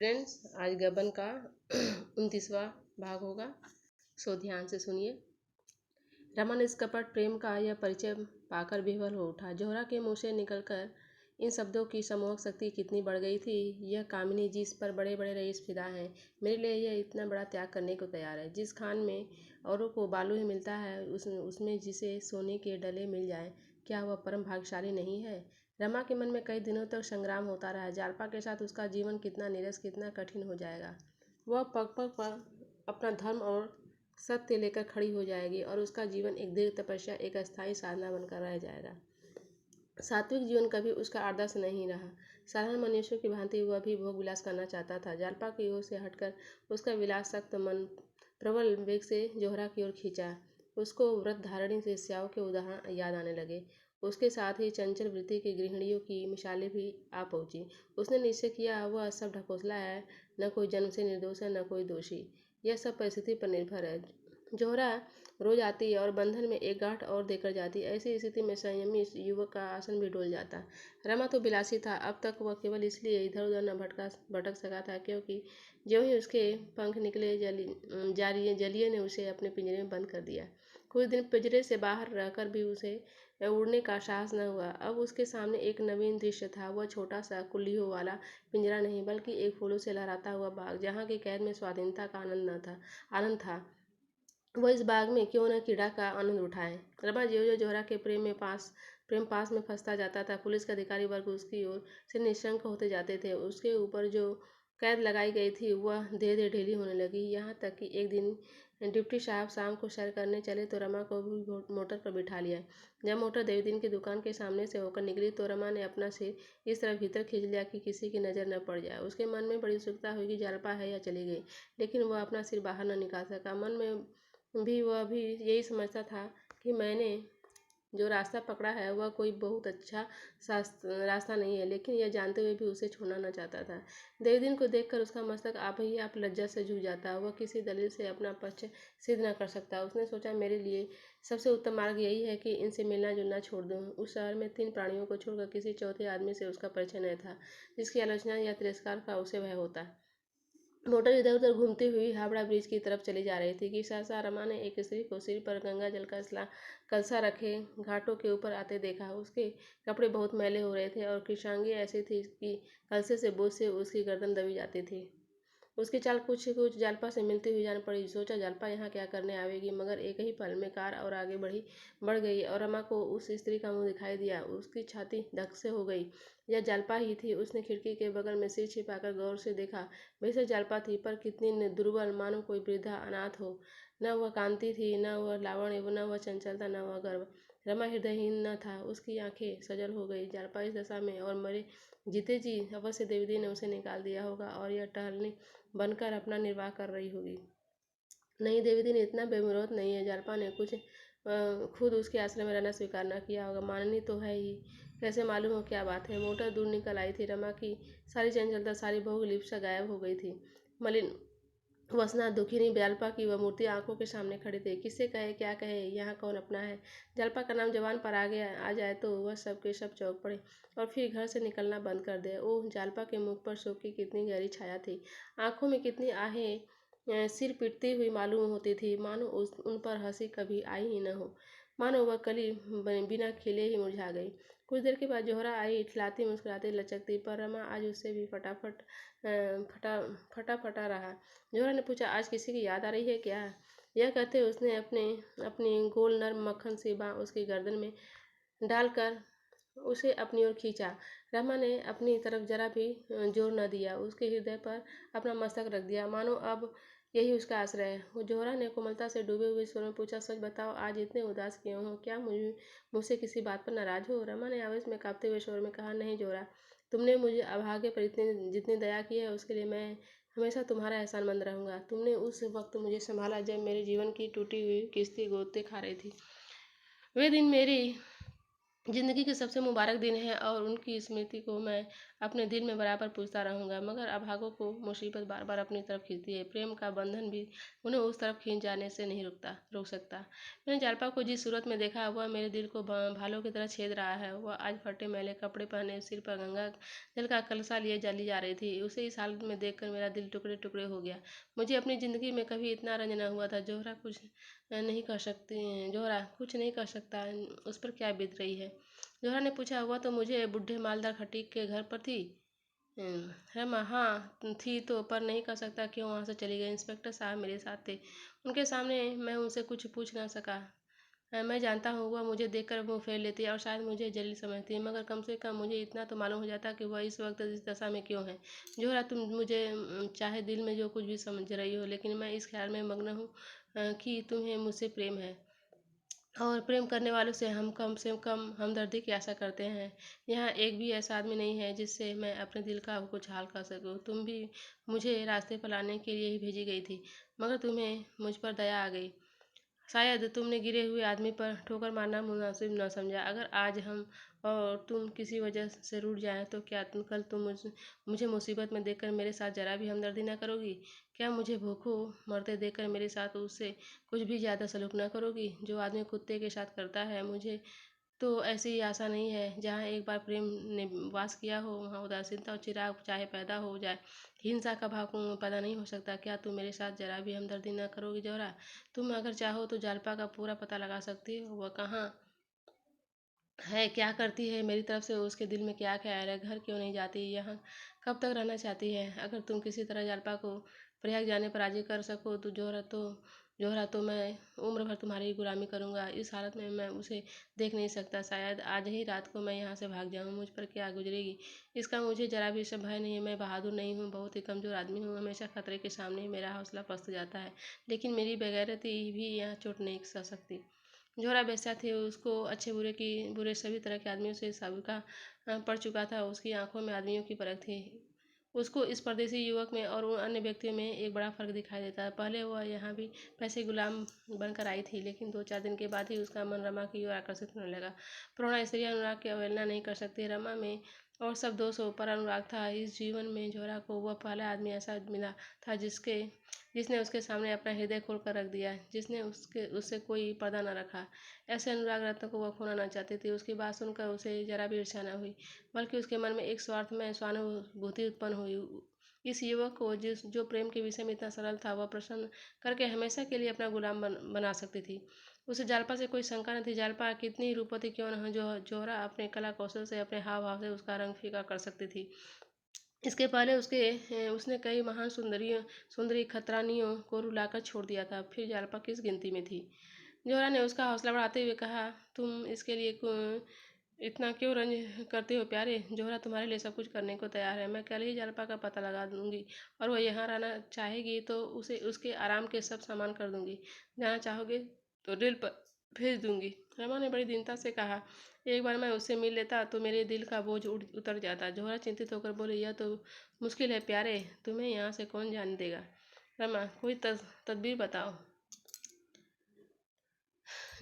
Friends, आज गबन का 29वां भाग होगा, सो ध्यान से सुनिए। रमन इस कपट प्रेम का यह परिचय पाकर विह्वल हो उठा। जोहरा के मुंह से निकलकर इन शब्दों की सम्मोहक शक्ति कितनी बढ़ गई थी। यह कामिनी जिस पर बड़े बड़े रईस फिदा हैं, मेरे लिए यह इतना बड़ा त्याग करने को तैयार है। जिस खान में औरों को बालू ही मिलता है, उसमें जिसे सोने के डले मिल जाएं, क्या वह परम भाग्यशाली नहीं है। रमा के मन में कई दिनों तक संग्राम होता रहा। जालपा के साथ उसका जीवन कितना नीरस, कितना कठिन हो जाएगा। वह पग पग पर अपना धर्म और सत्य लेकर खड़ी हो जाएगी और उसका जीवन एक दीर्घ तपस्या, एक अस्थायी साधना बनकर रह जाएगा। सात्विक जीवन कभी उसका आदर्श नहीं रहा। साधारण मनुष्यों की भांति वह भी भोग विलास करना चाहता था। जालपा की ओर से हटकर उसका विलासक्त मन प्रबल वेग से जोहरा की ओर खींचा। उसको व्रत धारणी वेश्याओं के उदाहरण याद आने लगे। उसके साथ ही चंचल वृत्ति की गृहिणियों की मिसालें भी आ पहुंची। उसने निश्चय किया, वह सब ढकोसला है, न कोई जन्म से निर्दोष है, न कोई दोषी। यह सब परिस्थिति पर निर्भर है। जोहरा रोज आती और बंधन में एक गांठ और देकर जाती। ऐसी स्थिति में संयमी युवक का आसन भी डोल जाता। रमा तो विलासी था। अब तक वह केवल इसलिए इधर उधर न भटक सका था क्योंकि ज्यों ही उसके पंख निकले, जलिये ने उसे अपने पिंजरे में बंद कर दिया। कुछ दिन पिंजरे से बाहर रहकर भी उसे उड़ने का साहस न हुआ। अब उसके सामने एक नवीन दृश्य था। वह छोटा सा कुल्लियों वाला पिंजरा नहीं, बल्कि एक फूलों से लहराता हुआ बाग, जहाँ की कैद में स्वाधीनता का आनंद था। वह इस बाग में क्यों न कीड़ा का आनंद उठाए। रमा ज्यों ज्यों जोहरा के प्रेम पास में फंसता जाता था, पुलिस के अधिकारी वर्ग उसकी ओर से निशंक होते जाते थे। उसके ऊपर जो कैद लगाई गई थी वह धीरे धीरे ढीली होने लगी। यहाँ तक कि एक दिन डिप्टी साहब शाम को सैर करने चले तो रमा को भी मोटर पर बिठा लिया। जब मोटर देवीदीन की दुकान के सामने से होकर निकली तो रमा ने अपना सिर इस तरह भीतर खींच लिया कि किसी की नज़र न पड़ जाए। उसके मन में बड़ी उत्सुकता हुई कि जालपा है या चली गई, लेकिन वह अपना सिर बाहर न निकाल सका। मन में भी वह भी यही समझता था कि मैंने जो रास्ता पकड़ा है वह कोई बहुत अच्छा रास्ता नहीं है, लेकिन यह जानते हुए भी उसे छोड़ना न चाहता था। देवदीन को देखकर उसका मस्तक आप ही आप लज्जा से झुक जाता। वह किसी दलील से अपना पक्ष सिद्ध न कर सकता। उसने सोचा, मेरे लिए सबसे उत्तम मार्ग यही है कि इनसे मिलना जुलना छोड़ दूं। उस शहर में 3 प्राणियों को छोड़कर किसी चौथे आदमी से उसका परिचय न था जिसकी आलोचना या तिरस्कार का उसे भय होता। मोटर इधर उधर घूमती हुई हावड़ा ब्रिज की तरफ चली जा रही थी कि सहसा रमा ने एक स्त्री को सिर पर गंगा जल का कलसा रखे घाटों के ऊपर आते देखा। उसके कपड़े बहुत मैले हो रहे थे और कृशांगी ऐसी थी कि कलसे से बोझ से उसकी गर्दन दबी जाती थी। उसकी चाल कुछ कुछ जालपा से मिलती हुई जान पड़ी। सोचा, जालपा यहाँ क्या करने आवेगी, मगर एक ही पल में कार और आगे बढ़ गई और रमा को उस स्त्री का मुंह दिखाई दिया। उसकी छाती धक से हो गई। यह जालपा ही थी। उसने खिड़की के बगल में सिर छिपाकर गौर से देखा। बेशक जालपा थी, पर कितनी दुर्बल, मानो कोई वृद्धा अनाथ हो। न वह कांति थी, न वह लावण्य, न वह चंचलता, न वह गर्व। रमा हृदयहीन न था। उसकी आंखें सजल हो गई। जालपा इस दशा में और मरे जीते जी अवश्य देवी ने उसे निकाल दिया होगा और यह टहलनी बनकर अपना निर्वाह कर रही होगी। नहीं, देवी ने इतना बेमुरौत नहीं है। जालपा ने कुछ खुद उसके आश्रम में रहना स्वीकार न किया होगा। माननी तो है ही, कैसे मालूम हो क्या बात है। मोटर दूर निकल आई थी। रमा की सारी चंचलता, सारी भोग लिप्सा गायब हो गई थी। मलिन वसना दुखिनी जालपा की वह मूर्ति आंखों के सामने खड़ी थी। किससे कहे, क्या कहे, यहाँ कौन अपना है। जालपा का नाम जबान पर आ जाए तो वह सब के सब चौंक पड़े और फिर घर से निकलना बंद कर दे। ओह, जालपा के मुख पर शोक की कितनी गहरी छाया थी, आंखों में कितनी आहें सिर पीटती हुई मालूम होती थी, मानो उन पर हंसी कभी आई ही न हो, मानो वह कली बिना खिले ही मुरझा गई। कुछ देर के बाद जोहरा आई, इठलाती मुस्कुराती लचकती, पर रमा आज उससे भी फटा रहा। जोहरा ने पूछा, आज किसी की याद आ रही है क्या। यह कहते उसने अपनी गोल नर्म मक्खन सी बाँ उसकी गर्दन में डालकर उसे अपनी ओर खींचा। रमा ने अपनी तरफ जरा भी जोर न दिया। उसके हृदय पर अपना मस्तक रख दिया, मानो अब यही उसका आश्रय है। जोहरा ने कोमलता से डूबे हुए स्वर में पूछा, सच बताओ, आज इतने उदास क्यों हो। क्या मुझसे किसी बात पर नाराज हो। रमा ने आवेश में कांपते हुए स्वर में कहा, नहीं जोहरा, तुमने मुझे अभागे पर जितनी दया की है उसके लिए मैं हमेशा तुम्हारा एहसानमंद रहूंगा। तुमने उस वक्त मुझे संभाला जब मेरे जीवन की टूटी हुई किस्ती गोते खा रही थी। वे दिन मेरी ज़िंदगी के सबसे मुबारक दिन है और उनकी स्मृति को मैं अपने दिल में बराबर पूजता रहूँगा। मगर अभागों को मुसीबत बार बार अपनी तरफ खींचती है। प्रेम का बंधन भी उन्हें उस तरफ खींच जाने से नहीं रोक सकता। मैंने जालपा को जिस सूरत में देखा वह मेरे दिल को भालों की तरह छेद रहा है। वह आज फटे मैले कपड़े पहने सिर पर गंगा जल का कलशा लिए जली जा रही थी। उसे इस हालत में देखकर मेरा दिल टुकड़े टुकड़े हो गया। मुझे अपनी ज़िंदगी में कभी इतना रंज न हुआ था। जोहरा कुछ नहीं कर सकता। उस पर क्या बीत रही है? जोहरा ने पूछा। हुआ तो मुझे बूढ़े मालदार खटीक के घर पर थी। रमा हाँ थी तो, पर नहीं कर सकता क्यों वहाँ से चली गई। इंस्पेक्टर साहब मेरे साथ थे। उनके सामने मैं उनसे कुछ पूछ ना सका। मैं जानता हूँ वह मुझे देखकर मुंह फेर लेती है और शायद मुझे जलील समझती है, मगर कम से कम मुझे इतना तो मालूम हो जाता कि वह इस वक्त इस दशा में क्यों है। जोहरा तुम मुझे चाहे दिल में जो कुछ भी समझ रही हो, लेकिन मैं इस ख्याल में मग्न हूँ कि तुम्हें मुझसे प्रेम है और प्रेम करने वालों से कम हमदर्दी की आशा करते हैं। यहाँ एक भी ऐसा आदमी नहीं है जिससे मैं अपने दिल का कुछ हाल कर सकूं। तुम भी मुझे रास्ते पर लाने के लिए ही भेजी गई थी, मगर तुम्हें मुझ पर दया आ गई। शायद तुमने गिरे हुए आदमी पर ठोकर मारना मुनासिब न समझा। अगर आज हम और तुम किसी वजह से रूठ जाएं तो क्या कल तुम मुझे मुसीबत में देखकर मेरे साथ जरा भी हमदर्दी न करोगी? क्या मुझे भूखों मरते देखकर मेरे साथ उससे कुछ भी ज़्यादा सलूक न करोगी जो आदमी कुत्ते के साथ करता है? मुझे तो ऐसी आशा नहीं है। जहाँ एक बार प्रेम ने वास किया हो वहाँ उदासीनता और चिराग चाहे पैदा हो जाए, हिंसा का भाव पैदा नहीं हो सकता। क्या तुम मेरे साथ जरा भी हमदर्दी न करोगी जोहरा? तुम अगर चाहो तो जालपा का पूरा पता लगा सकती हो। वह कहाँ है, क्या करती है, मेरी तरफ से उसके दिल में क्या ख्याल है, घर क्यों नहीं जाती, यहाँ कब तक रहना चाहती है? अगर तुम किसी तरह जालपा को प्रयाग जाने पर राजी कर सको तो जोहरा तो मैं उम्र भर तुम्हारी गुलामी करूँगा। इस हालत में मैं उसे देख नहीं सकता। शायद आज ही रात को मैं यहाँ से भाग जाऊँ। मुझ पर क्या गुजरेगी इसका मुझे जरा भी भय नहीं है। मैं बहादुर नहीं हूँ, बहुत ही कमज़ोर आदमी हूँ। हमेशा खतरे के सामने ही मेरा हौसला पस्त जाता है, लेकिन मेरी बेगैरती भी यहाँ चोट नहीं सह सकती। जोहरा बेस्या थी। उसको अच्छे बुरे सभी तरह के आदमियों से सबका पड़ चुका था। उसकी आंखों में आदमियों की परख थी। उसको इस परदेसी युवक में और उन अन्य व्यक्तियों में एक बड़ा फर्क दिखाई देता है। पहले वह यहाँ भी पैसे गुलाम बनकर आई थी, लेकिन 2-4 दिन के बाद ही उसका मन रमा की ओर आकर्षित होने लगा। प्रोणा स्त्रियां अनुराग की अवहेलना नहीं कर सकती। रमा में और सब दोषों पर अनुराग था। इस जीवन में जोहरा को वह पहला आदमी ऐसा मिला था जिसने उसके सामने अपना हृदय खोल कर रख दिया, जिसने उससे कोई पर्दा न रखा। ऐसे अनुराग रत्न को वह खोना न चाहती थी। उसकी बात सुनकर उसे जरा भी ईर्ष्या न हुई, बल्कि उसके मन में एक स्वार्थ में स्वानुभूति उत्पन्न हुई। इस युवक को जो प्रेम के विषय में इतना सरल था, वह प्रसन्न करके हमेशा के लिए अपना गुलाम बना सकती थी। उसे जालपा से कोई शंका न थी। जालपा कितनी रूपवती क्यों न हो, जो जोहरा अपने कला कौशल से, अपने हाव भाव से उसका रंग फीका कर सकती थी। इसके पहले उसने कई महान सुंदरी खतरानियों को रुलाकर छोड़ दिया था। फिर जालपा किस गिनती में थी? जोहरा ने उसका हौसला बढ़ाते हुए कहा। तुम इसके लिए इतना क्यों रंज करते हो प्यारे? जोहरा तुम्हारे लिए सब कुछ करने को तैयार है। मैं कल ही जालपा का पता लगा दूंगी और वह यहाँ रहना चाहेगी तो उसे उसके आराम के सब सामान कर दूंगी। जाना चाहोगे तो रेल पर भेज दूंगी। रमा ने बड़ी दीनता से कहा। एक बार मैं उससे मिल लेता तो मेरे दिल का बोझ उतर जाता। जोहरा चिंतित होकर बोले। यह तो मुश्किल है प्यारे, तुम्हें यहाँ से कौन जाने देगा? रमा कोई तदबीर बताओ।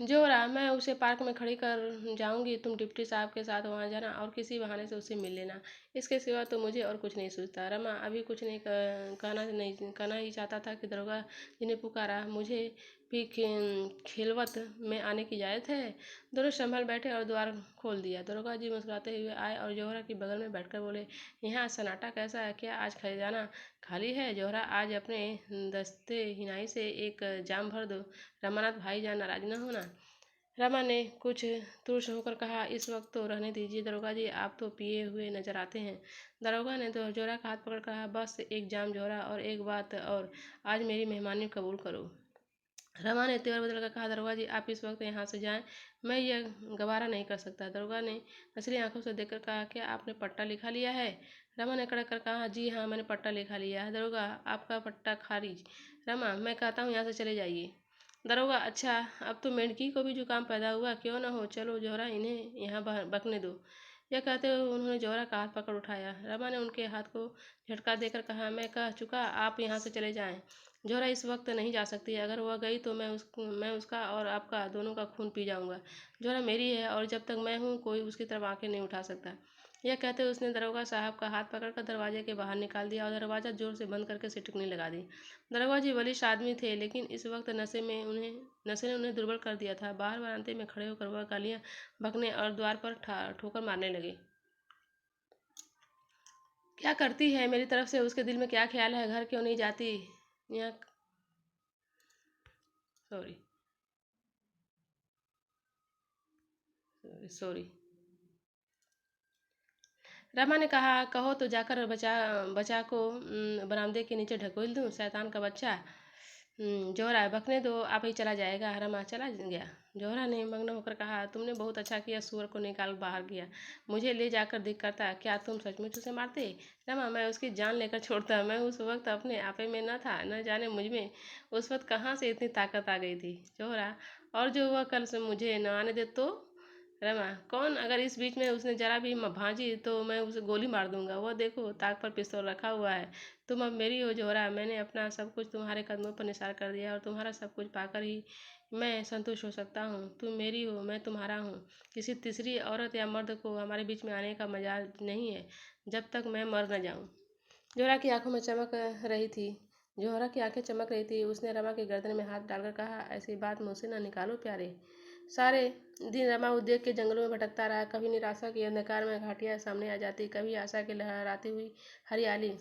जोहरा मैं उसे पार्क में खड़ी कर जाऊंगी। तुम डिप्टी साहब के साथ वहां जाना और किसी बहाने से उससे मिल लेना। इसके सिवा तो मुझे और कुछ नहीं सूझता। रमा अभी कुछ कहना ही चाहता था कि दरोगा जी ने पुकारा। मुझे भी खिलवत में आने की इजाज़त है? दोनों संभल बैठे और द्वार खोल दिया। दरोगा जी मुस्कुराते हुए आए और जोहरा की बगल में बैठकर बोले। यहाँ सन्नाटा कैसा है? क्या आज खजाना खाली है? जोहरा आज अपने दस्ते हिनाई से एक जाम भर दो। रमानाथ भाईजान नाराज न होना। रमा ने कुछ तुर्स होकर कहा। इस वक्त तो रहने दीजिए दरोगा जी, आप तो पिए हुए नजर आते हैं। दरोगा ने तो जोहरा का हाथ पकड़ कहा। बस एक जाम जोहरा, और एक बात और, आज मेरी मेहमानी कबूल करो। रमा ने तेवर बदल कर कहा। दरोगा जी आप इस वक्त यहाँ से जाएं, मैं यह गवारा नहीं कर सकता। दरोगा ने नशीली आंखों से देखकर कहा। क्या आपने पट्टा लिखा लिया है? रमा ने कड़क कर कहा। जी हाँ, मैंने पट्टा लिखा लिया है। दरोगा आपका पट्टा खारिज। रमा मैं कहता हूँ यहाँ से चले जाइए। दरोगा अच्छा, अब तो मेंढकी को भी जुकाम पैदा हुआ। क्यों न हो, चलो जोहरा इन्हें यहाँ बकने दो। यह कहते हुए उन्होंने जोहरा का हाथ पकड़ उठाया। रमा ने उनके हाथ को झटका देकर कहा। मैं कह चुका, आप यहाँ से चले जाएं। जोहरा इस वक्त नहीं जा सकती है, अगर वह गई तो मैं उसका और आपका दोनों का खून पी जाऊंगा। जोहरा मेरी है और जब तक मैं हूँ कोई उसकी तरफ आंखें नहीं उठा सकता। यह कहते उसने दरोगा साहब का हाथ पकड़कर दरवाजे के बाहर निकाल दिया और दरवाज़ा जोर से बंद करके सिटकनी लगा दी। दरोगा जी बलिष्ठ आदमी थे, लेकिन इस वक्त नशे ने उन्हें दुर्बल कर दिया था। बाहर बरामदे में खड़े होकर वह गालियाँ बकने और द्वार पर ठोकर मारने लगे। क्या करती है मेरी तरफ से? उसके दिल में क्या ख्याल है? घर क्यों नहीं जाती? यहाँ सॉरी सॉरी। रमा ने कहा, कहो तो जाकर बचा बचा को बरामदे के नीचे ढकेल दूं, शैतान का बच्चा। जोहरा, बकने दो, आप ही चला जाएगा। रमा चला गया। जोहरा ने मग्न होकर कहा, तुमने बहुत अच्छा किया सुअर को निकाल बाहर किया। मुझे ले जाकर दिख करता, क्या तुम सचमुच उसे मारते? रमा, मैं उसकी जान लेकर छोड़ता। मैं उस वक्त अपने आपे में न था, न जाने मुझ में उस वक्त कहाँ से इतनी ताकत आ गई थी। जोहरा, और जो वह कल से मुझे न आने दे तो? रमा, कौन? अगर इस बीच में उसने जरा भी भांजी तो मैं उसे गोली मार दूंगा। वो देखो, ताक पर पिस्तौल रखा हुआ है। तुम अब मेरी हो जोहरा। मैंने अपना सब कुछ तुम्हारे कदमों पर निसार कर दिया और तुम्हारा सब कुछ पाकर ही मैं संतुष्ट हो सकता हूँ। तुम मेरी हो, मैं तुम्हारा हूँ। किसी तीसरी औरत या मर्द को हमारे बीच में आने का मजाल नहीं है, जब तक मैं मर न जाऊँ। जोहरा की आंखों में चमक रही थी। जोहरा की आंखें चमक रही थी। उसने रमा के गर्दन में हाथ डालकर कहा, ऐसी बात मुझसे न निकालो प्यारे। सारे दिन रमा उद्योग के जंगलों में भटकता रहा। कभी निराशा के अंधकार में घाटियां सामने आ जाती, कभी आशा की लहराती हुई हरियाली।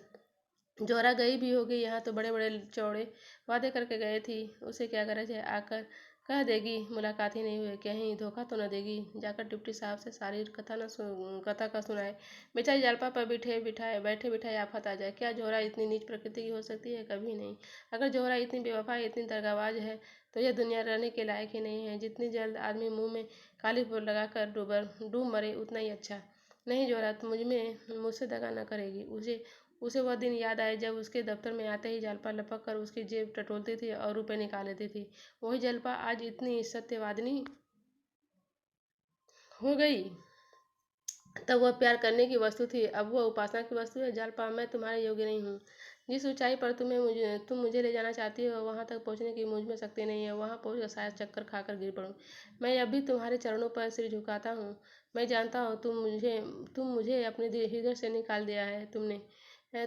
जोहरा गई भी होगी, यहाँ तो बड़े बड़े चौड़े वादे करके गए थी। उसे क्या गरज है? आकर कह देगी मुलाकात ही नहीं हुई, कहीं धोखा तो न देगी। जाकर डिप्टी साहब से सारी कथा का सुनाए। बेचारी जालपा पर बैठे बिठाए आफत आ जाए। क्या जोहरा इतनी नीच प्रकृति की हो सकती है? कभी नहीं। अगर जोहरा इतनी बेवफा, इतनी दगाबाज है तो यह दुनिया रहने के लायक ही नहीं है। जितनी जल्द आदमी मुंह में काली पोल लगाकर डूब मरे उतना ही अच्छा। नहीं जोहरा, तुम मुझसे दगा न करेगी। उसे उसे वह दिन याद आए जब उसके दफ्तर में आते ही जालपा लपक कर उसकी जेब टटोलती थी और रुपए निकाल लेती थी। वही जालपा आज इतनी सत्यवादिनी हो गई। तब वह प्यार करने की वस्तु थी, अब वह उपासना की वस्तु है। जालपा, मैं तुम्हारे योग्य नहीं हूँ। जिस ऊंचाई पर तुम मुझे ले जाना चाहती हो, वहां तक पहुंचने की मुझ में शक्ति नहीं है। वहां पहुंचकर शायद चक्कर खाकर गिर पड़ूं। मैं अब भी तुम्हारे चरणों पर सिर झुकाता हूँ। मैं जानता हूँ तुम मुझे अपने हृदय से निकाल दिया है तुमने।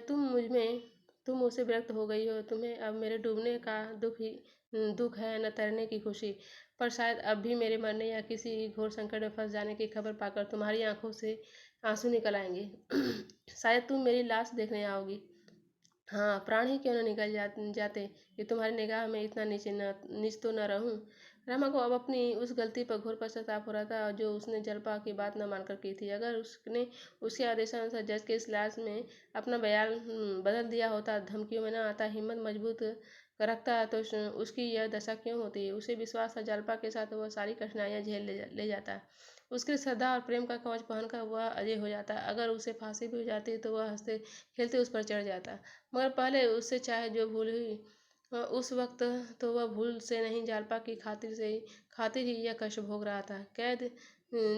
तुम मुझ में तुम मुझसे विरक्त हो गई हो। तुम्हें अब मेरे डूबने का दुख है, न तैरने की खुशी। पर शायद अब भी मेरे मरने या किसी घोर संकट में फंस जाने की खबर पाकर तुम्हारी आंखों से आंसू निकल आएंगे। शायद तुम मेरी लाश देखने आओगी। हाँ, प्राण ही क्यों न जाते कि तुम्हारी निगाह में इतना नीच तो न रहूं। रमा को अब अपनी उस गलती पर घोर पश्चाताप हो रहा था जो उसने जलपा की बात न मानकर की थी। अगर उसने उसके आदेशानुसार जज के इस लाश में अपना बयान बदल दिया होता, धमकियों में न आता, हिम्मत मजबूत रखता, तो उसकी यह दशा क्यों होती? उसे विश्वास था जलपा के साथ वह सारी कठिनाइयां झेल ले जाता। उसके श्रद्धा और प्रेम का कवच पहनकर वह अजय हो जाता। अगर उसे फांसी भी हो जाती तो वह हंसते खेलते उस पर चढ़ जाता। मगर पहले उससे चाहे जो भूल हुई उस वक्त तो वह भूल से नहीं, जालपा की खातिर ही यह कष्ट भोग रहा था। कैद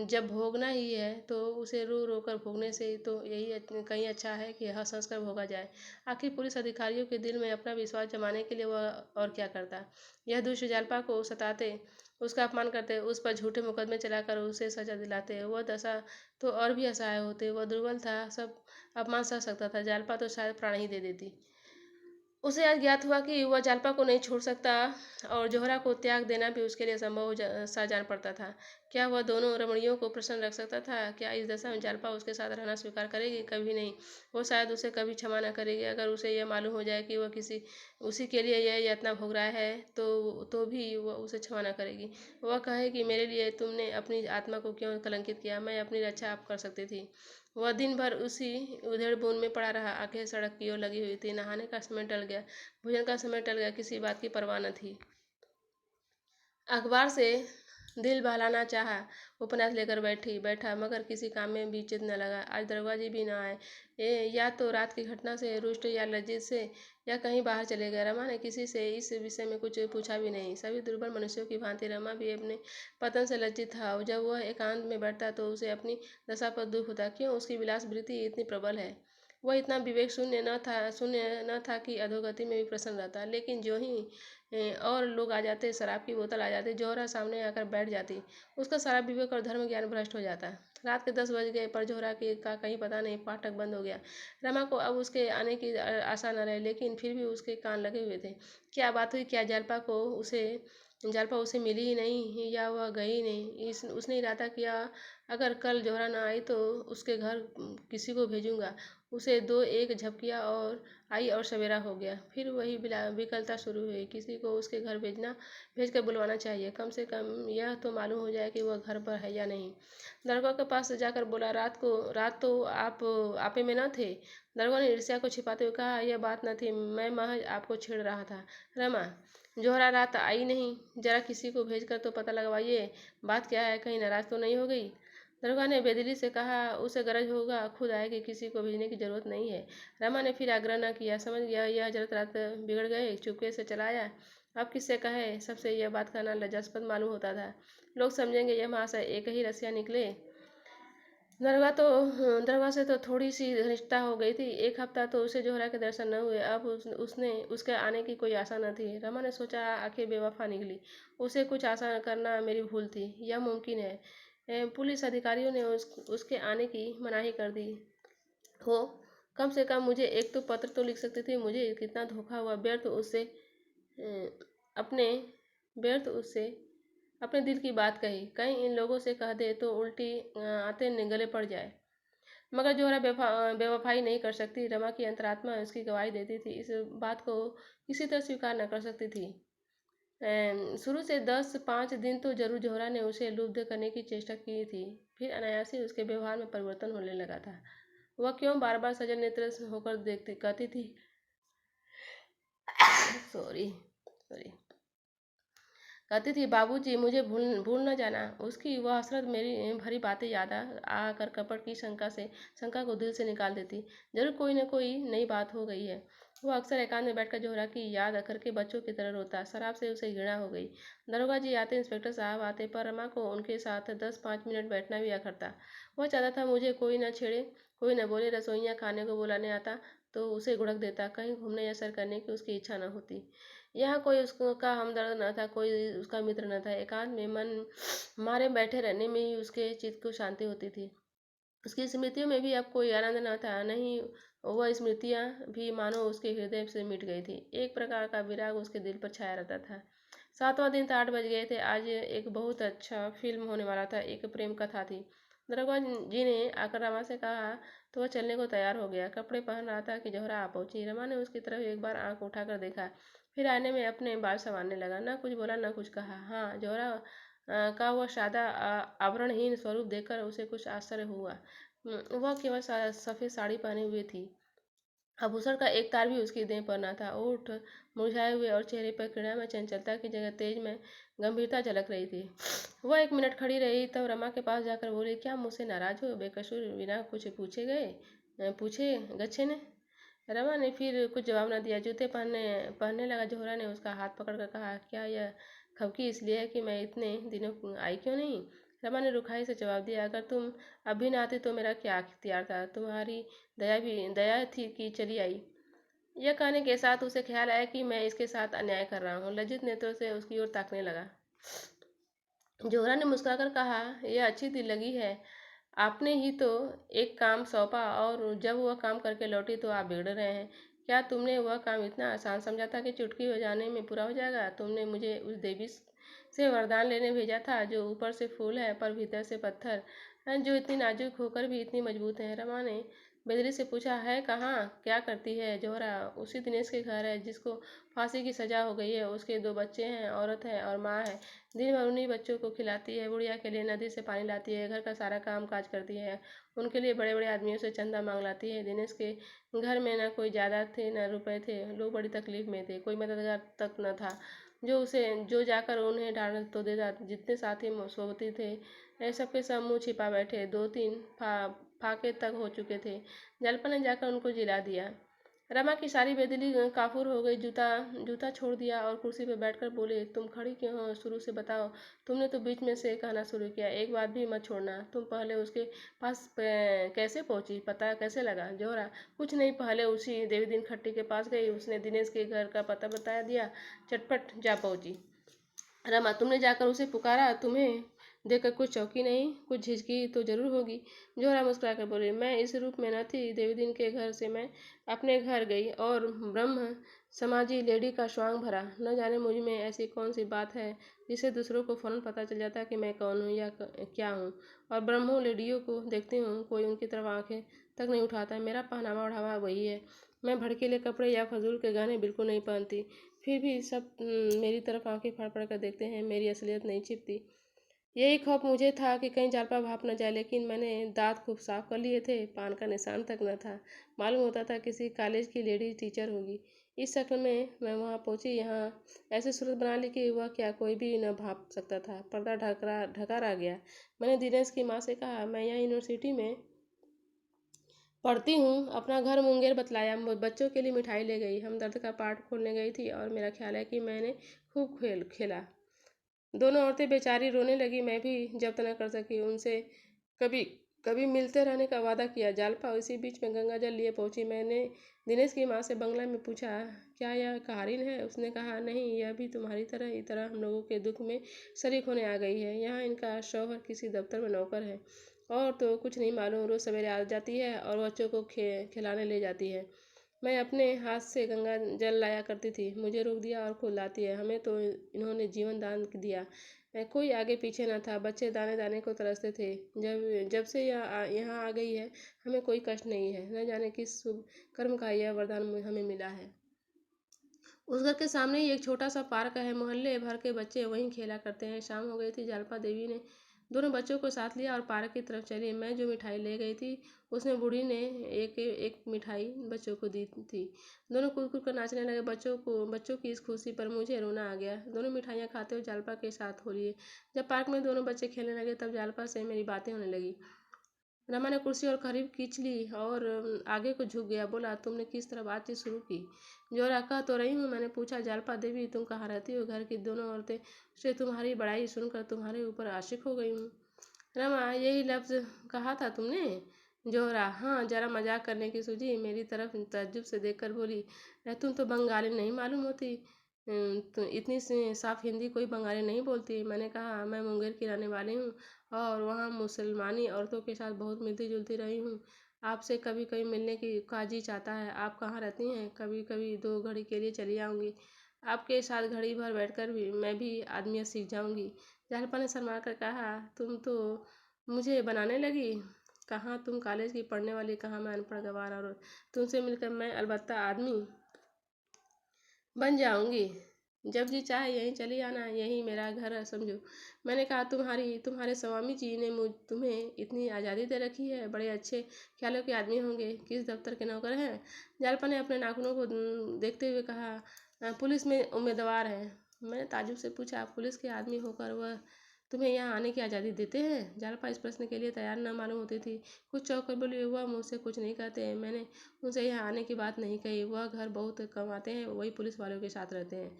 जब भोगना ही है तो उसे रो रो कर भोगने से तो यही कहीं अच्छा है कि हंस हंस कर भोगा जाए। आखिर पुलिस अधिकारियों के दिल में अपना विश्वास जमाने के लिए वह और क्या करता। यह दुष्ट जालपा को सताते, उसका अपमान करते, उस पर झूठे मुकदमे चलाकर उसे सजा दिलाते। वह दशा तो और भी असहाय होती। वह दुर्बल था, सब अपमान सह सकता था। जालपा तो शायद प्राण ही दे देती। उसे आज ज्ञात हुआ कि वह जालपा को नहीं छोड़ सकता और जोहरा को त्याग देना भी उसके लिए असंभव सा जान पड़ता था। क्या वह दोनों रमणियों को प्रसन्न रख सकता था? क्या इस दशा में जालपा उसके साथ रहना स्वीकार करेगी? कभी नहीं। वो शायद उसे कभी क्षमा न करेगी। अगर उसे यह मालूम हो जाए कि वह उसी के लिए यह यातना भोग रहा है तो भी वह उसे क्षमा न करेगी। वह कहेगी, मेरे लिए तुमने अपनी आत्मा को क्यों कलंकित किया? मैं अपनी रक्षा आप कर सकती थी। वह दिन भर उसी उधेड़ बुन में पड़ा रहा। आंखें सड़क की ओर लगी हुई थी। नहाने का समय टल गया, भोजन का समय टल गया, किसी बात की परवाह न थी। अखबार से दिल बहलाना चाहा, उपन्यास लेकर बैठा मगर किसी काम में भी चित न लगा। आज दरोगा जी भी न आए। या तो रात की घटना से रुष्ट या लज्जित से या कहीं बाहर चले गए। रमा ने किसी से इस विषय में कुछ पूछा भी नहीं। सभी दुर्बल मनुष्यों की भांति रमा भी अपने पतन से लज्जित था और जब वह एकांत में बैठता तो उसे अपनी दशा पर दुख होता। क्यों उसकी विलास वृत्ति इतनी प्रबल है? वह इतना विवेक शून्य न था कि अधोगति में भी प्रसन्न रहता। लेकिन जो ही और लोग आ जाते, शराब की बोतल आ जाती, जोहरा सामने आकर बैठ जाती, उसका सारा विवेक और धर्म ज्ञान भ्रष्ट हो जाता। रात के 10 बज गए पर जोहरा की का कहीं पता नहीं। फाटक बंद हो गया। रमा को अब उसके आने की आशा न रही, लेकिन फिर भी उसके कान लगे हुए थे। क्या बात हुई? क्या जालपा उसे मिली ही नहीं, या वह गई नहीं? उसने इरादा किया, अगर कल जोहरा न आई तो उसके घर किसी को भेजूंगा। उसे दो एक झपकियाँ और आई और सवेरा हो गया। फिर वही विकलता शुरू हुई। किसी को उसके घर भेज कर बुलवाना चाहिए। कम से कम यह तो मालूम हो जाए कि वह घर पर है या नहीं। दरोगा के पास जाकर बोला, रात तो आप आपे में न थे? दरोगा ने ईर्ष्या को छिपाते हुए कहा, यह बात न थी, मैं महज आपको छेड़ रहा था। रमा, जोहरा रात आई नहीं, जरा किसी को भेज कर तो पता लगवाइए, बात क्या है, कहीं नाराज तो नहीं हो गई? दरोगा ने बेदिली से कहा, उसे गरज होगा खुद आएगी, किसी को भेजने की जरूरत नहीं है। रमा ने फिर आग्रह न किया। समझ गया यह हजरत रात बिगड़ गए, चुपके से चला आया। अब किससे कहे? सबसे यह बात करना लज्जास्पद मालूम होता था। लोग समझेंगे यह महाशय एक ही रसिया निकले। दरगाह से तो थोड़ी सी घनिष्ठता हो गई थी। एक हफ्ता तो उसे जोहरा के दर्शन न हुए। अब उसने उसके आने की कोई आशा न थी। रमा ने सोचा, आखिर बेवफा निकली। उसे कुछ आशा करना मेरी भूल थी। यह मुमकिन है पुलिस अधिकारियों ने उसके आने की मनाही कर दी हो। कम से कम मुझे एक तो पत्र तो लिख सकती थी। मुझे कितना धोखा हुआ। अपने व्यर्थ उससे अपने दिल की बात कही। कहीं इन लोगों से कह दे तो उल्टी आते गले पड़ जाए। मगर जोहरा बेवफाई नहीं कर सकती। रमा की अंतरात्मा इसकी गवाही देती थी। इस बात को किसी तरह स्वीकार न कर सकती थी। शुरू से 5 दिन तो जरूर जोहरा ने उसे लुब्ध करने की चेष्टा की थी। फिर अनायास ही उसके व्यवहार में परिवर्तन होने लगा था। वह क्यों बार बार सजल नेत्र होकर देखती कहती थी, सॉरी सॉरी कहती थी, बाबूजी मुझे भूल न जाना। उसकी वह हसरत मेरी भरी बातें याद आकर कपट की शंका को दिल से निकाल देती। जरूर कोई न कोई नई बात हो गई है। वह अक्सर एकांत में बैठकर जोहरा की याद करके बच्चों की तरह रोता। शराब से उसे घृणा हो गई। दरोगा जी आते, इंस्पेक्टर साहब आते, पर रमा को उनके साथ 10-5 मिनट बैठना भी अखरता। वह चाहता था मुझे कोई न छेड़े, कोई न बोले। रसोइयाँ खाने को बुलाने आता तो उसे घुड़क देता। कहीं घूमने या सैर करने की उसकी इच्छा न होती। यहाँ कोई उसका हमदर्द न था, कोई उसका मित्र न था। एकांत में मन मारे बैठे रहने में ही उसके चित्त को शांति होती थी। उसकी स्मृतियों में भी अब कोई आनंद न था। नहीं, वह स्मृतियाँ भी मानो उसके हृदय से मिट गई थी। एक प्रकार का विराग उसके दिल पर छाया रहता था। 7वां दिन था। 8 बज गए थे। आज एक बहुत अच्छा फिल्म होने वाला था। एक प्रेम कथा थी। दरोगा जी ने आकर रमा से कहा तो वह चलने को तैयार हो गया। कपड़े पहन रहा था कि जोहरा आ पहुंची। रमा ने उसकी तरफ एक बार आंख उठाकर देखा, फिर आईने में अपने बाल संवारने लगा। न कुछ बोला न कुछ कहा। हाँ, जोहरा का वह सादा आभरणहीन स्वरूप देखकर उसे कुछ आश्चर्य हुआ। वह केवल सफ़ेद साड़ी पहने हुए थी। आभूषण का एक तार भी उसकी देह पर न था। ओठ मुरझाए हुए और चेहरे पर क्रीड़ा में चंचलता की जगह तेज में गंभीरता झलक रही थी। वह 1 मिनट खड़ी रही, तब रमा के पास जाकर बोली, क्या मुझसे नाराज हो? बेकसूर बिना कुछ पूछे गच्छे ने? रमा ने फिर कुछ जवाब न दिया। जूते पहनने लगा। जोहरा ने उसका हाथ पकड़कर कहा, क्या यह खबकी इसलिए है कि मैं इतने दिनों आई क्यों नहीं? रमा ने रुखाई से जवाब दिया, अगर तुम अब भी न आती तो मेरा क्या इख्तियार था? तुम्हारी दया थी कि चली आई। यह कहने के साथ उसे ख्याल आया कि मैं इसके साथ अन्याय कर रहा हूँ। लज्जित नेत्रों से उसकी ओर ताकने लगा। जोहरा ने मुस्कुराकर कहा, यह अच्छी दिल लगी है। आपने ही तो एक काम सौंपा और जब वह काम करके लौटी तो आप बिगड़ रहे हैं। क्या तुमने वह काम इतना आसान समझा था कि चुटकी बजाने में पूरा हो जाएगा? तुमने मुझे उस देवी से वरदान लेने भेजा था जो ऊपर से फूल है पर भीतर से पत्थर, जो इतनी नाजुक होकर भी इतनी मजबूत है। रमा ने बेदरी से पूछा, है कहाँ? क्या करती है? जोहरा उसी दिनेश के घर है जिसको फांसी की सजा हो गई है। उसके 2 बच्चे हैं, औरत है और माँ है। दिन भर उन्हीं बच्चों को खिलाती है। बुढ़िया के लिए नदी से पानी लाती है, घर का सारा काम काज करती है, उनके लिए बड़े बड़े आदमियों से चंदा मांग लाती है। दिनेश के घर में न कोई जायदाद थे न रुपए थे। लोग बड़ी तकलीफ में थे। कोई मददगार तक न था जो जाकर उन्हें डांट तो देता। जितने साथी सोबती थे सबके सब मुँह छिपा बैठे। 2-3 फाके तक हो चुके थे। जलपन ने जाकर उनको जिला दिया। रमा की सारी बेदिली काफूर हो गई। जूता जूता छोड़ दिया और कुर्सी पर बैठकर बोले, तुम खड़ी क्यों हो? शुरू से बताओ। तुमने तो बीच में से कहना शुरू किया। एक बात भी मत छोड़ना। तुम पहले उसके पास कैसे पहुंची? पता कैसे लगा? जोहरा, कुछ नहीं, पहले उसी देवी दिन खट्टी के पास गई। उसने दिनेश के घर का पता बता दिया। चटपट जा पहुंची। रमा, तुमने जाकर उसे पुकारा? तुम्हें देखकर कुछ चौंकी नहीं? कुछ झिझकी तो जरूर होगी। जोहरा मुस्कुराकर बोली, मैं इस रूप में न थी। देवी दिन के घर से मैं अपने घर गई और ब्रह्म समाजी लेडी का स्वांग भरा। न जाने मुझ में ऐसी कौन सी बात है जिससे दूसरों को फौरन पता चल जाता कि मैं कौन हूँ या क्या हूँ। और ब्रह्मों लेडियों को देखती हूँ, कोई उनकी तरफ आंखें तक नहीं उठाता। मेरा पहनावा ओढ़ावा वही है। मैं भड़कीले कपड़े या फजूल के गहने बिल्कुल नहीं पहनती। फिर भी सब मेरी तरफ आंखें फाड़ फाड़ कर देखते हैं। मेरी असलियत नहीं छिपती। यही खौफ मुझे था कि कहीं जालपा भाप न जाए, लेकिन मैंने दांत खूब साफ कर लिए थे। पान का निशान तक न था। मालूम होता था किसी कॉलेज की लेडी टीचर होगी। इस शक्ल में मैं वहाँ पहुंची। यहाँ ऐसे सूरत बना ली कि वह क्या कोई भी न भाप सकता था। पर्दा ढका ढका रह गया। मैंने दिनेश की माँ से कहा, मैं यहाँ यूनिवर्सिटी में पढ़ती हूँ। अपना घर मुंगेर बतलाया। बच्चों के लिए मिठाई ले गई। हमदर्द का पाठ खोलने गई थी और मेरा ख्याल है कि मैंने खूब खेला। दोनों औरतें बेचारी रोने लगी। मैं भी जब्त न कर सकी। उनसे कभी कभी मिलते रहने का वादा किया। जालपा इसी बीच में गंगा जल लिए पहुंची। मैंने दिनेश की माँ से बंगला में पूछा, क्या यह कहारिन है? उसने कहा, नहीं, यह भी तुम्हारी तरह हम लोगों के दुख में शरीक होने आ गई है। यहाँ इनका शौहर किसी दफ्तर में नौकर है और तो कुछ नहीं मालूम। रोज सवेरे आ जाती है और बच्चों को खिलाने ले जाती है। मैं अपने हाथ से गंगा जल लाया करती थी। मुझे रोक दिया और खुद लाती है। हमें तो इन्होंने जीवन दान दिया। कोई आगे पीछे न था। बच्चे दाने दाने को तरसते थे। जब जब से यहाँ आ गई है, हमें कोई कष्ट नहीं है। न जाने किस शुभ कर्म का यह वरदान हमें मिला है। उस घर के सामने ही एक छोटा सा पार्क है। मोहल्ले भर के बच्चे वहीं खेला करते हैं। शाम हो गई थी। जालपा देवी ने दोनों बच्चों को साथ लिया और पार्क की तरफ चली। मैं जो मिठाई ले गई थी, उसमें बूढ़ी ने एक एक मिठाई बच्चों को दी थी। दोनों कूद कूद कर नाचने लगे। बच्चों की इस खुशी पर मुझे रोना आ गया। दोनों मिठाइयाँ खाते हुए जालपा के साथ हो लिए। जब पार्क में दोनों बच्चे खेलने लगे, तब जालपा से मेरी बातें होने लगी। रमा ने कुर्सी और करीब खींच ली और आगे को झुक गया। बोला, तुमने किस तरह बातचीत शुरू की? जोरा, कह तो रही हूँ। मैंने पूछा, जालपा देवी, तुम कहाँ रहती हो? घर की दोनों औरतें से तुम्हारी बड़ाई सुनकर तुम्हारे ऊपर आशिक हो गई हूँ। रमा, यही लफ्ज कहा था तुमने? जोहरा, हाँ, जरा मजाक करने की सूझी। मेरी तरफ तज्जुब से देखकर बोली, तुम तो बंगाली नहीं मालूम होती। तो इतनी साफ हिंदी कोई बंगाली नहीं बोलती। मैंने कहा, मैं मुंगेर की रहने वाली हूँ और वहाँ मुसलमानी औरतों के साथ बहुत मिलती जुलती रही हूँ। आपसे कभी कभी मिलने की काजी चाहता है। आप कहाँ रहती हैं? कभी कभी 2 घड़ी के लिए चली आऊँगी। आपके साथ घड़ी भर बैठकर भी मैं भी आदमियत सीख जाऊँगी। जालपा ने शर्मा कर कहा, तुम तो मुझे बनाने लगी। कहाँ तुम कॉलेज की पढ़ने वाली, कहाँ मैं अनपढ़ गंवार औरत। तुमसे मिलकर मैं अलबत्ता आदमी बन जाऊंगी। जब जी चाहे यहीं चली आना। यही मेरा घर है, समझो। मैंने कहा, तुम्हारे स्वामी जी ने तुम्हें इतनी आज़ादी दे रखी है। बड़े अच्छे ख्यालों के आदमी होंगे। किस दफ्तर के नौकर हैं? जालपा ने अपने नाखूनों को देखते हुए कहा, पुलिस में उम्मीदवार है। मैंने ताजुब से पूछा, पुलिस के आदमी होकर वह तुम्हें यहाँ आने की आज़ादी देते हैं? जालपा इस प्रश्न के लिए तैयार न मालूम होती थी। कुछ चौंक कर बोली, वह मुझसे कुछ नहीं कहते। मैंने उनसे यहाँ आने की बात नहीं कही। वह घर बहुत कम आते हैं, वही पुलिस वालों के साथ रहते हैं।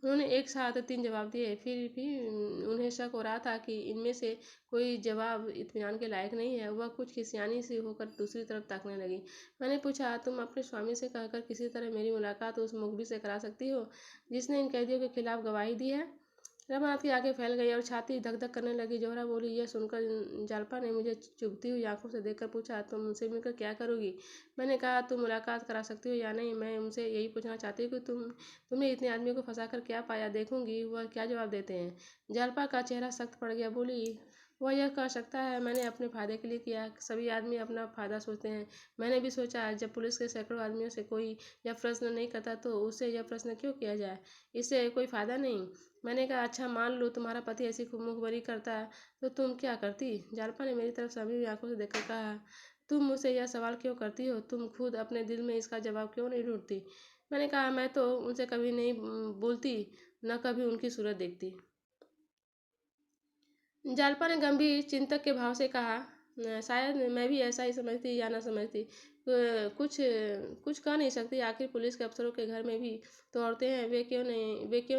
उन्होंने एक साथ 3 जवाब दिए। फिर भी उन्हें शक हो रहा था कि इनमें से कोई जवाब इत्मीनान के लायक नहीं है। वह कुछ खिसियानी सी होकर दूसरी तरफ ताकने लगी। मैंने पूछा, तुम अपने स्वामी से कहकर किसी तरह मेरी मुलाकात उस मुखबिर से करा सकती हो जिसने इन कैदियों के खिलाफ गवाही दी है? रमानाथ की आंखें फैल गई और छाती धक धक करने लगी। जोहरा बोली, यह सुनकर जालपा ने मुझे चुभती हुई आंखों से देखकर पूछा, तुम उनसे मिलकर क्या करोगी? मैंने कहा, तुम मुलाकात करा सकती हो या नहीं? मैं उनसे यही पूछना चाहती हूँ कि तुमने इतने आदमियों को फंसाकर क्या पाया। देखूंगी वह क्या जवाब देते हैं। जालपा का चेहरा सख्त पड़ गया। बोली, वह यह कह सकता है मैंने अपने फायदे के लिए किया। सभी आदमी अपना फायदा सोचते हैं। मैंने भी सोचा, जब पुलिस के सैकड़ों आदमियों से कोई यह प्रश्न नहीं करता तो उससे यह प्रश्न क्यों किया जाए? इससे कोई फायदा नहीं। मैंने कहा, अच्छा, मान लो तुम्हारा पति ऐसी मुखबरी करता तो तुम क्या करती? जालपा ने मेरी तरफ सभी हुई आंखों से देखकर कहा, तुम मुझसे यह सवाल क्यों करती हो? तुम खुद अपने दिल में इसका जवाब क्यों नहीं ढूंढती? मैंने कहा, मैं तो उनसे कभी नहीं बोलती, न कभी उनकी सूरत देखती। जालपा ने गंभीर चिंतक के भाव से कहा, शायद मैं भी ऐसा ही समझती या ना समझती। कुछ कुछ कह नहीं सकती। आखिर पुलिस के अफसरों के घर में भी तो औरतें हैं, वे क्यों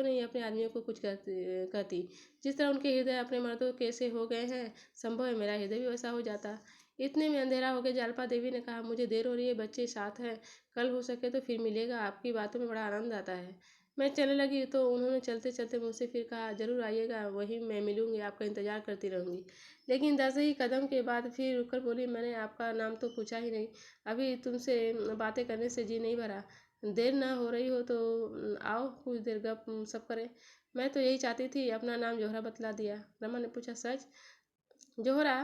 नहीं अपने आदमियों को कुछ कहती। जिस तरह उनके हृदय अपने मर्दों के से हो गए हैं, संभव है मेरा हृदय भी वैसा हो जाता। इतने में अंधेरा हो गया। जालपा देवी ने कहा, मुझे देर हो रही है, बच्चे साथ हैं, कल हो सके तो फिर मिलेगा। आपकी बातों में बड़ा आनंद आता है। मैं चलने लगी तो उन्होंने चलते चलते मुझसे फिर कहा, जरूर आइएगा, वहीं मैं मिलूंगी, आपका इंतजार करती रहूंगी। लेकिन 10 ही कदम के बाद फिर रुककर बोली, मैंने आपका नाम तो पूछा ही नहीं, अभी तुमसे बातें करने से जी नहीं भरा। देर ना हो रही हो तो आओ, कुछ देर गप सब करें। मैं तो यही चाहती थी। अपना नाम जोहरा बतला दिया। रमा ने पूछा, सच? जोहरा,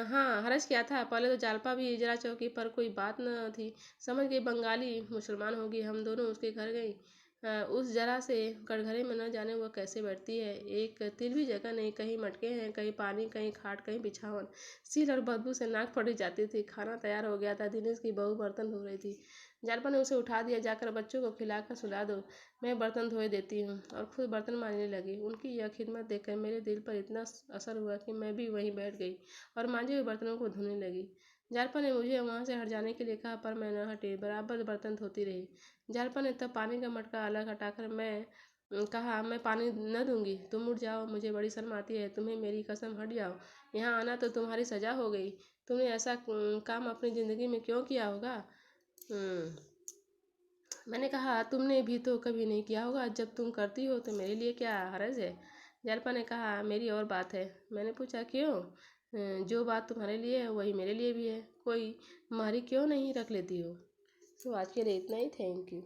हाँ, हर्ष क्या था। पहले तो जालपा भी जरा चौकी, पर कोई बात न थी। समझ गई बंगाली मुसलमान होगी। हम दोनों उसके घर गई। उस जरा से कटघरे में न जाने वह कैसे बैठती है। एक तिल भी जगह नहीं, कहीं मटके हैं, कहीं पानी, कहीं खाट, कहीं बिछावन। सील और बदबू से नाक फटी जाती थी। खाना तैयार हो गया था। दिनेश की बहू बर्तन धो रही थी। जालपा ने उसे उठा दिया, जाकर बच्चों को खिलाकर सुला दो, मैं बर्तन धोए देती हूँ। और खुद बर्तन मांजने लगी। उनकी यह खिदमत देखकर मेरे दिल पर इतना असर हुआ कि मैं भी वहीं बैठ गई और मांजे हुए बर्तनों को धोने लगी। जालपा ने मुझे वहां से हट जाने के लिए कहा, पर मैं न हटी, बराबर बर्तन धोती रही। जालपा ने तब पानी का मटका अलग हटाकर कहा, मैं पानी न दूंगी, तुम उठ जाओ, मुझे बड़ी शर्म आती है, तुम्हें मेरी कसम, हट जाओ। यहाँ आना तो तुम्हारी सजा हो गई। तुमने ऐसा काम अपनी जिंदगी में क्यों किया होगा? हम्म, मैंने कहा, तुमने भी तो कभी नहीं किया होगा। जब तुम करती हो तो मेरे लिए क्या हर्ज है? जालपा ने कहा, मेरी और बात है। मैंने पूछा, क्यों? जो बात तुम्हारे लिए है वही मेरे लिए भी है। कोई मारी क्यों नहीं रख लेती हो? तो आज के लिए इतना ही। Thank you.